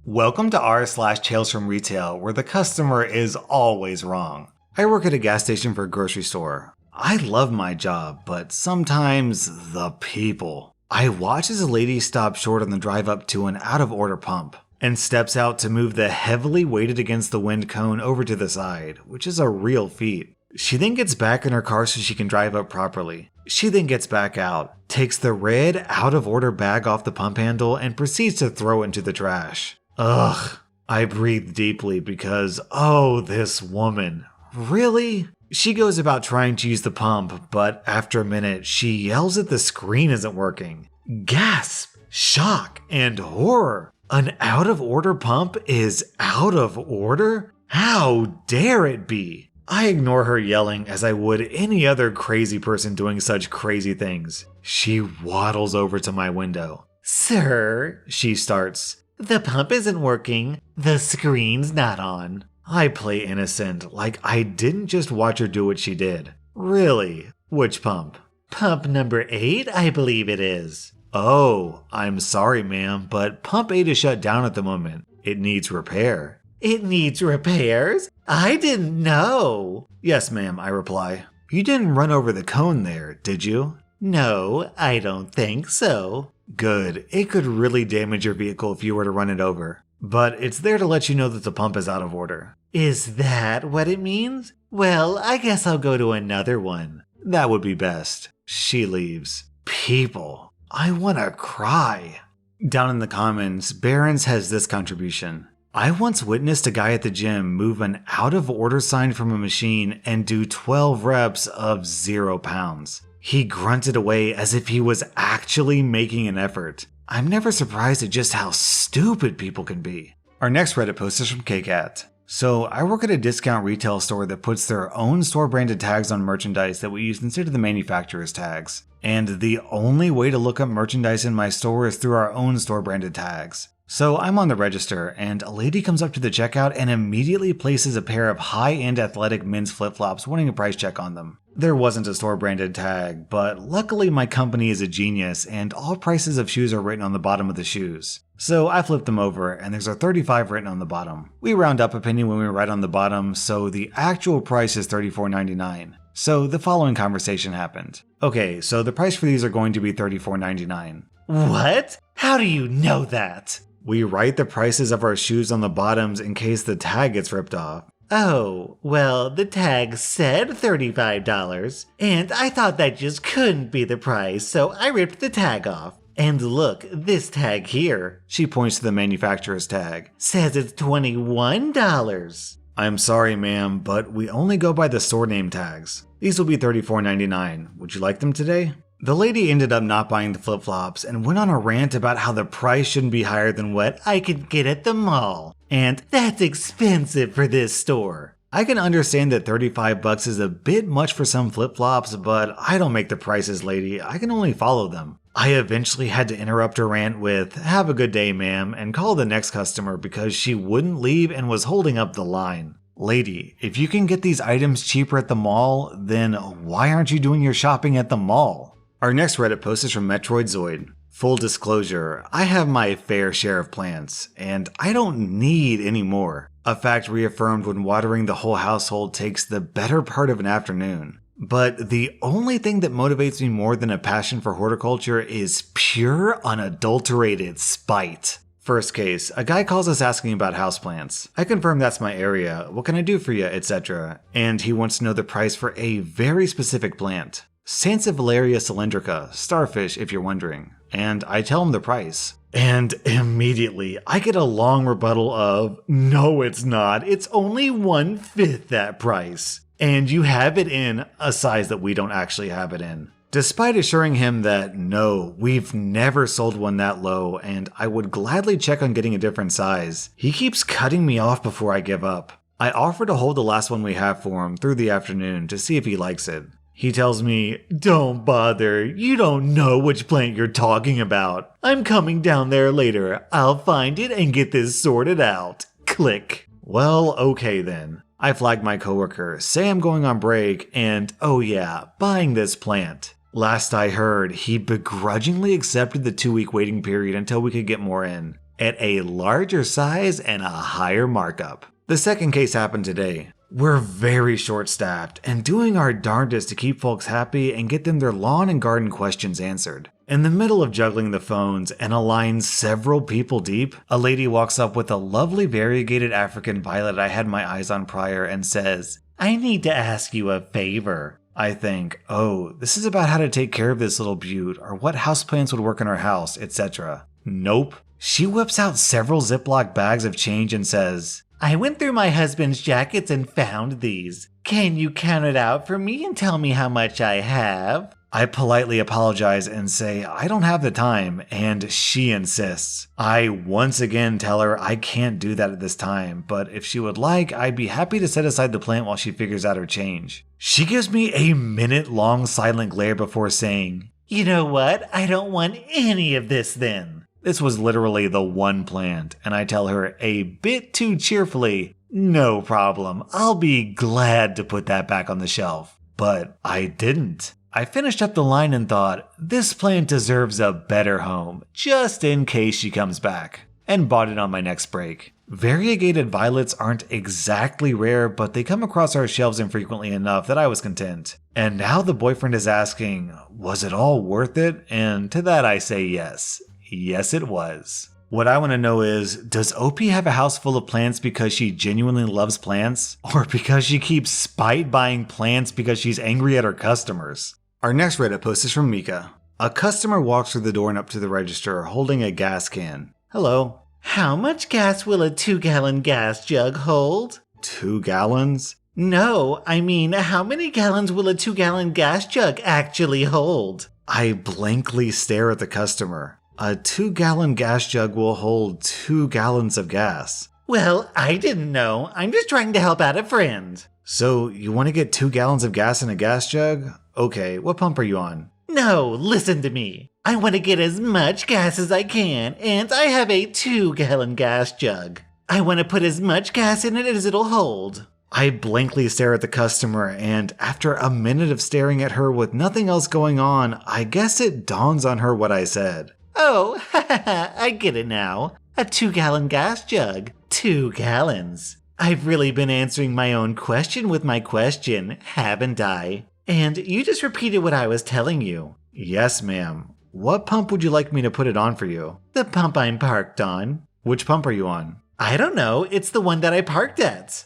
Welcome to r/Talesfromretail, where the customer is always wrong. I work at a gas station for a grocery store. I love my job, but sometimes the people. I watch as a lady stops short on the drive up to an out-of-order pump and steps out to move the heavily weighted against the wind cone over to the side, which is a real feat. She then gets back in her car so she can drive up properly. She then gets back out, takes the red out-of-order bag off the pump handle, and proceeds to throw it into the trash. Ugh. I breathe deeply because, oh, this woman. Really? She goes about trying to use the pump, but after a minute, she yells that the screen isn't working. Gasp, shock, and horror. An out-of-order pump is out of order? How dare it be? I ignore her yelling as I would any other crazy person doing such crazy things. She waddles over to my window. "Sir," she starts. "The pump isn't working. The screen's not on." I play innocent, like I didn't just watch her do what she did. Really? Which pump? "Pump number 8, I believe it is." "Oh, I'm sorry, ma'am, but pump 8 is shut down at the moment. It needs repair." "It needs repairs? I didn't know." "Yes, ma'am," I reply. "You didn't run over the cone there, did you?" "No, I don't think so." "Good. It could really damage your vehicle if you were to run it over. But it's there to let you know that the pump is out of order." "Is that what it means? Well, I guess I'll go to another one." "That would be best." She leaves. People. I want to cry. Down in the comments, Barons has this contribution. "I once witnessed a guy at the gym move an out-of-order sign from a machine and do 12 reps of 0 pounds. He grunted away as if he was actually making an effort. I'm never surprised at just how stupid people can be." Our next Reddit post is from KCat. "So I work at a discount retail store that puts their own store-branded tags on merchandise that we use instead of the manufacturer's tags. And the only way to look up merchandise in my store is through our own store-branded tags. So I'm on the register, and a lady comes up to the checkout and immediately places a pair of high-end athletic men's flip-flops wanting a price check on them. There wasn't a store-branded tag, but luckily my company is a genius and all prices of shoes are written on the bottom of the shoes. So I flip them over and there's a 35 written on the bottom. We round up a penny when we write on the bottom, so the actual price is $34.99. So the following conversation happened. "Okay, so the price for these are going to be $34.99. "What? How do you know that?" "We write the prices of our shoes on the bottoms in case the tag gets ripped off." "Oh, well, the tag said $35, and I thought that just couldn't be the price, so I ripped the tag off. And look, this tag here," she points to the manufacturer's tag, "says it's $21. "I'm sorry, ma'am, but we only go by the store name tags. These will be $34.99. Would you like them today?" The lady ended up not buying the flip-flops and went on a rant about how the price shouldn't be higher than what I could get at the mall. And that's expensive for this store. I can understand that $35 is a bit much for some flip-flops, but I don't make the prices, lady. I can only follow them. I eventually had to interrupt her rant with, "Have a good day, ma'am," and call the next customer because she wouldn't leave and was holding up the line. Lady, if you can get these items cheaper at the mall, then why aren't you doing your shopping at the mall? Our next Reddit post is from Metroidzoid. "Full disclosure, I have my fair share of plants, and I don't need any more. A fact reaffirmed when watering the whole household takes the better part of an afternoon. But the only thing that motivates me more than a passion for horticulture is pure, unadulterated spite." First case, a guy calls us asking about houseplants. I confirm that's my area, what can I do for you, etc. And he wants to know the price for a very specific plant. Sansevieria cylindrica, starfish if you're wondering. And I tell him the price. And immediately, I get a long rebuttal of, "No, it's not. It's only 1/5 that price. And you have it in a size that we don't actually have it in." Despite assuring him that, no, we've never sold one that low, and I would gladly check on getting a different size, he keeps cutting me off before I give up. I offer to hold the last one we have for him through the afternoon to see if he likes it. He tells me, "Don't bother, you don't know which plant you're talking about. I'm coming down there later. I'll find it and get this sorted out." Click. Well, okay then. I flag my coworker, say I'm going on break, and oh yeah, buying this plant. Last I heard, he begrudgingly accepted the 2-week waiting period until we could get more in. at a larger size and a higher markup. The second case happened today. We're very short-staffed and doing our darndest to keep folks happy and get them their lawn and garden questions answered. In the middle of juggling the phones and a line several people deep, a lady walks up with a lovely variegated African violet I had my eyes on prior and says, "I need to ask you a favor." I think, oh, this is about how to take care of this little beaut or what houseplants would work in our house, etc. Nope. She whips out several Ziploc bags of change and says, "I went through my husband's jackets and found these. Can you count it out for me and tell me how much I have?" I politely apologize and say I don't have the time, and she insists. I once again tell her I can't do that at this time, but if she would like, I'd be happy to set aside the plant while she figures out her change. She gives me a minute-long silent glare before saying, "You know what? I don't want any of this then." This was literally the one plant, and I tell her a bit too cheerfully, "No problem, I'll be glad to put that back on the shelf." But I didn't. I finished up the line and thought, this plant deserves a better home, just in case she comes back, and bought it on my next break. Variegated violets aren't exactly rare, but they come across our shelves infrequently enough that I was content. And now the boyfriend is asking, was it all worth it? And to that I say yes. Yes, it was. What I want to know is, does OP have a house full of plants because she genuinely loves plants? Or because she keeps spite buying plants because she's angry at her customers? Our next Reddit post is from Mika. A customer walks through the door and up to the register holding a gas can. Hello. "How much gas will a 2-gallon gas jug hold?" 2 gallons? No, I mean, how many gallons will a 2-gallon gas jug actually hold? I blankly stare at the customer. A 2-gallon gas jug will hold 2 gallons of gas. Well, I didn't know. I'm just trying to help out a friend. So, you want to get 2 gallons of gas in a gas jug? Okay, what pump are you on? No, listen to me. I want to get as much gas as I can, and I have a 2-gallon gas jug. I want to put as much gas in it as it'll hold. I blankly stare at the customer, and after a minute of staring at her with nothing else going on, I guess it dawns on her what I said. Oh, I get it now. A 2-gallon gas jug. 2 gallons. I've really been answering my own question with my question, haven't I? And you just repeated what I was telling you. Yes, ma'am. What pump would you like me to put it on for you? The pump I'm parked on. Which pump are you on? I don't know. It's the one that I parked at.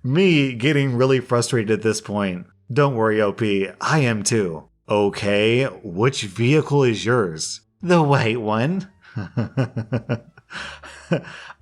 Me getting really frustrated at this point. Don't worry, OP. I am too. Okay, which vehicle is yours? The white one.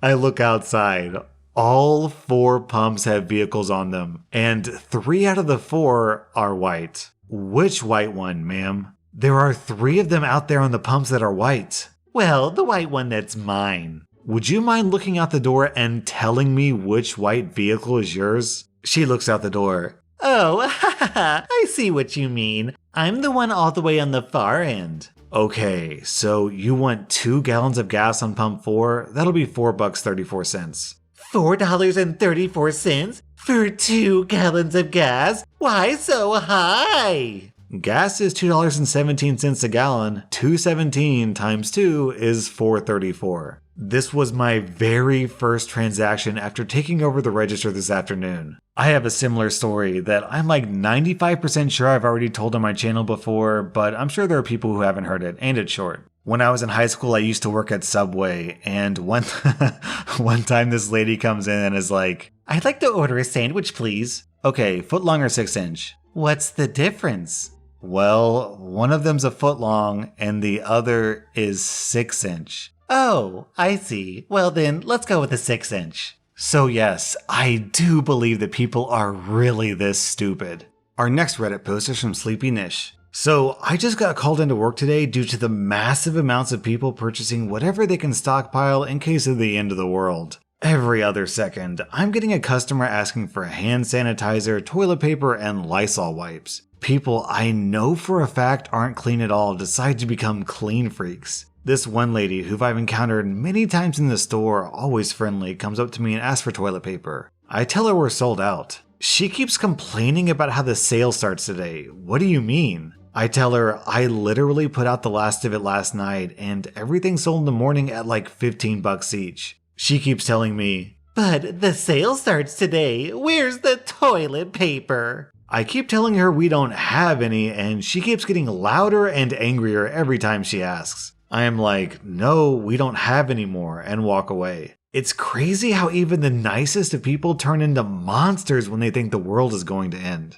I look outside. All 4 pumps have vehicles on them, and 3 out of the 4 are white. Which white one, ma'am? There are 3 of them out there on the pumps that are white. Well, the white one that's mine. Would you mind looking out the door and telling me which white vehicle is yours? She looks out the door. Oh, I see what you mean. I'm the one all the way on the far end. Okay, so you want 2 gallons of gas on pump 4? That'll be $4.34. $4.34 for 2 gallons of gas? Why so high? Gas is $2.17 a gallon. $2.17 times 2 is $4.34. This was my very first transaction after taking over the register this afternoon. I have a similar story that I'm like 95% sure I've already told on my channel before, but I'm sure there are people who haven't heard it, and it's short. When I was in high school, I used to work at Subway, and one time this lady comes in and is like, "I'd like to order a sandwich, please." Okay, footlong or 6-inch? What's the difference? Well, one of them's a foot long, and the other is 6-inch. Oh, I see. Well then, let's go with the 6-inch. So yes, I do believe that people are really this stupid. Our next Reddit post is from Sleepy Nish. So I just got called into work today due to the massive amounts of people purchasing whatever they can stockpile in case of the end of the world. Every other second, I'm getting a customer asking for hand sanitizer, toilet paper, and Lysol wipes. People I know for a fact aren't clean at all decide to become clean freaks. This one lady, who I've encountered many times in the store, always friendly, comes up to me and asks for toilet paper. I tell her we're sold out. She keeps complaining about how the sale starts today. What do you mean? I tell her I literally put out the last of it last night and everything sold in the morning at like $15 each. She keeps telling me, "But the sale starts today. Where's the toilet paper?" I keep telling her we don't have any, and she keeps getting louder and angrier every time she asks. I am like, "No, we don't have any more," and walk away. It's crazy how even the nicest of people turn into monsters when they think the world is going to end.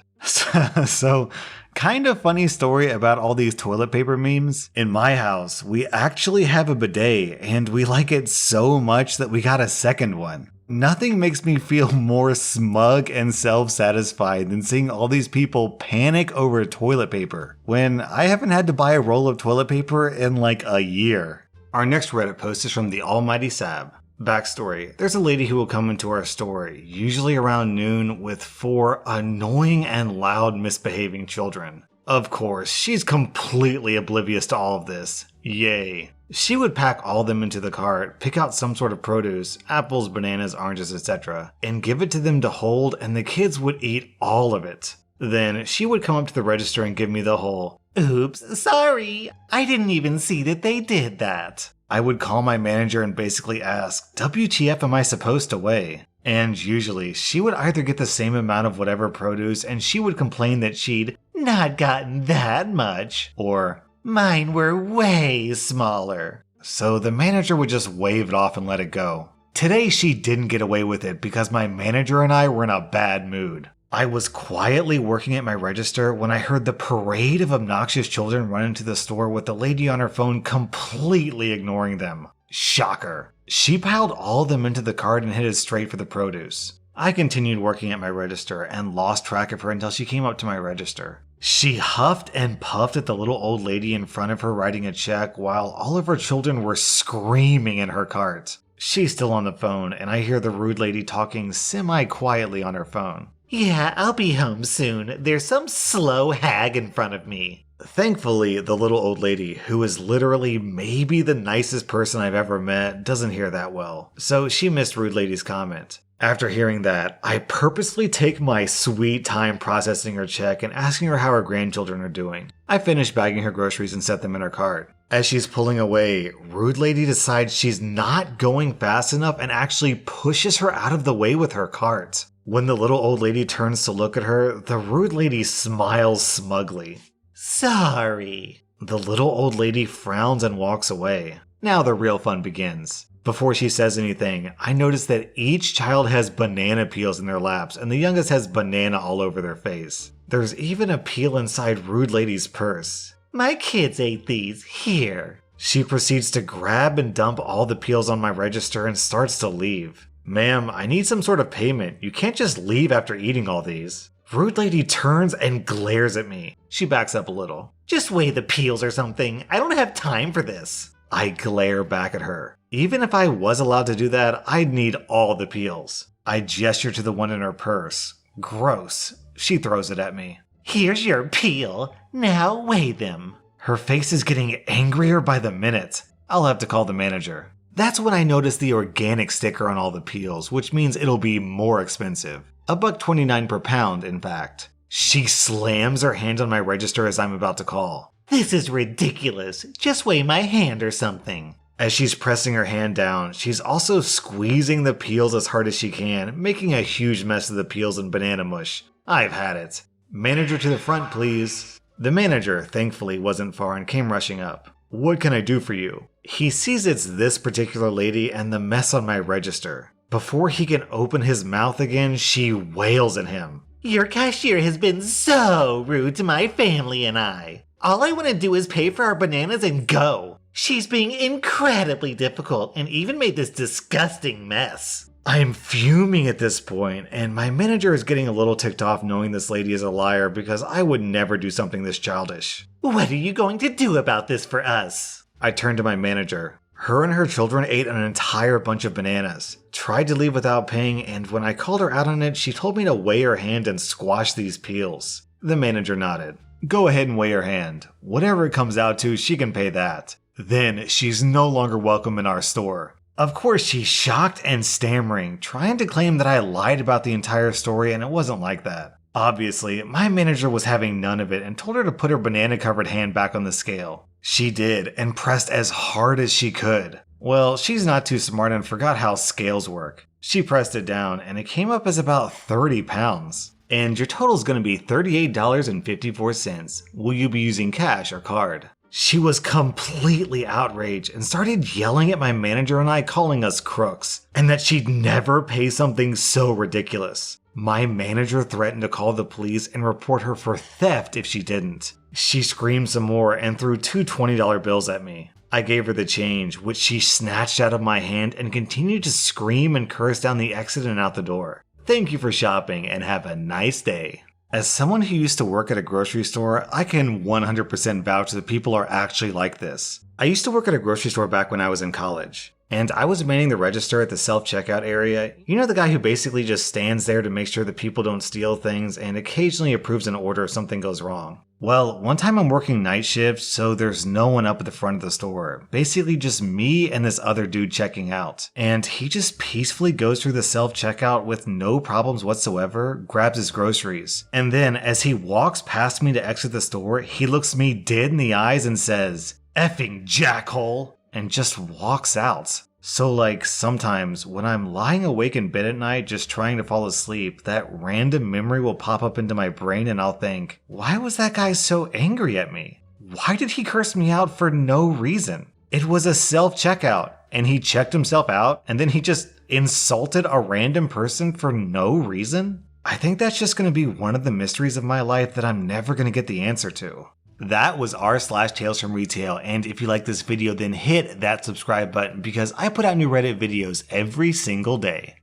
So, kind of funny story about all these toilet paper memes. In my house, we actually have a bidet, and we like it so much that we got a second one. Nothing makes me feel more smug and self-satisfied than seeing all these people panic over toilet paper, when I haven't had to buy a roll of toilet paper in like a year. Our next Reddit post is from the Almighty Sab. Backstory: there's a lady who will come into our store, usually around noon, with 4 annoying and loud misbehaving children. Of course, she's completely oblivious to all of this. Yay. She would pack all of them into the cart, pick out some sort of produce, apples, bananas, oranges, etc., and give it to them to hold, and the kids would eat all of it. Then she would come up to the register and give me the whole, "Oops, sorry, I didn't even see that they did that." I would call my manager and basically ask, "WTF am I supposed to weigh?" And usually, she would either get the same amount of whatever produce and she would complain that she'd not gotten that much, or "Mine were way smaller." So the manager would just wave it off and let it go. Today she didn't get away with it because my manager and I were in a bad mood. I was quietly working at my register when I heard the parade of obnoxious children run into the store with the lady on her phone completely ignoring them. Shocker. She piled all of them into the cart and headed straight for the produce. I continued working at my register and lost track of her until she came up to my register. She huffed and puffed at the little old lady in front of her writing a check while all of her children were screaming in her cart. She's still on the phone and I hear the rude lady talking semi-quietly on her phone. "Yeah, I'll be home soon. There's some slow hag in front of me." Thankfully, the little old lady, who is literally maybe the nicest person I've ever met, doesn't hear that well, so she missed rude lady's comment. After hearing that, I purposely take my sweet time processing her check and asking her how her grandchildren are doing. I finish bagging her groceries and set them in her cart. As she's pulling away, rude lady decides she's not going fast enough and actually pushes her out of the way with her cart. When the little old lady turns to look at her, the rude lady smiles smugly. "Sorry." The little old lady frowns and walks away. Now the real fun begins. Before she says anything, I notice that each child has banana peels in their laps and the youngest has banana all over their face. There's even a peel inside rude lady's purse. "My kids ate these. Here." She proceeds to grab and dump all the peels on my register and starts to leave. "Ma'am, I need some sort of payment. You can't just leave after eating all these." Rude lady turns and glares at me. She backs up a little. "Just weigh the peels or something. I don't have time for this." I glare back at her. Even if I was allowed to do that, I'd need all the peels. I gesture to the one in her purse. Gross. She throws it at me. "Here's your peel. Now weigh them." Her face is getting angrier by the minute. I'll have to call the manager. That's when I notice the organic sticker on all the peels, which means it'll be more expensive. $1.29 per pound, in fact. She slams her hand on my register as I'm about to call. "This is ridiculous. Just weigh my hand or something." As she's pressing her hand down, she's also squeezing the peels as hard as she can, making a huge mess of the peels and banana mush. I've had it. "Manager to the front, please." The manager, thankfully, wasn't far and came rushing up. "What can I do for you?" He sees it's this particular lady and the mess on my register. Before he can open his mouth again, she wails at him. "Your cashier has been so rude to my family and I. All I want to do is pay for our bananas and go. She's being incredibly difficult and even made this disgusting mess." I'm fuming at this point, and my manager is getting a little ticked off knowing this lady is a liar because I would never do something this childish. "What are you going to do about this for us?" I turned to my manager. Her and her children ate an entire bunch of bananas, tried to leave without paying, and when I called her out on it, she told me to weigh her hand and squash these peels. The manager nodded. "Go ahead and weigh her hand. Whatever it comes out to, she can pay that. Then she's no longer welcome in our store." Of course, she's shocked and stammering, trying to claim that I lied about the entire story and it wasn't like that. Obviously, my manager was having none of it and told her to put her banana-covered hand back on the scale. She did, and pressed as hard as she could. Well, she's not too smart and forgot how scales work. She pressed it down, and it came up as about 30 pounds. And your total's gonna be $38.54. Will you be using cash or card? She was completely outraged and started yelling at my manager and I, calling us crooks, and that she'd never pay something so ridiculous. My manager threatened to call the police and report her for theft if she didn't. She screamed some more and threw two $20 bills at me. I gave her the change, which she snatched out of my hand and continued to scream and curse down the exit and out the door. Thank you for shopping and have a nice day. As someone who used to work at a grocery store, I can 100% vouch that people are actually like this. I used to work at a grocery store back when I was in college, and I was manning the register at the self-checkout area. You know, the guy who basically just stands there to make sure that people don't steal things and occasionally approves an order if something goes wrong. Well, one time I'm working night shift, so there's no one up at the front of the store. Basically just me and this other dude checking out. And he just peacefully goes through the self-checkout with no problems whatsoever, grabs his groceries. And then as he walks past me to exit the store, he looks me dead in the eyes and says, "Effing jackhole," and just walks out. So like sometimes when I'm lying awake in bed at night just trying to fall asleep, that random memory will pop up into my brain and I'll think, why was that guy so angry at me? Why did he curse me out for no reason? It was a self-checkout and he checked himself out and then he just insulted a random person for no reason? I think that's just going to be one of the mysteries of my life that I'm never going to get the answer to. That was r/Talesfromretail, and if you like this video then hit that subscribe button because I put out new Reddit videos every single day.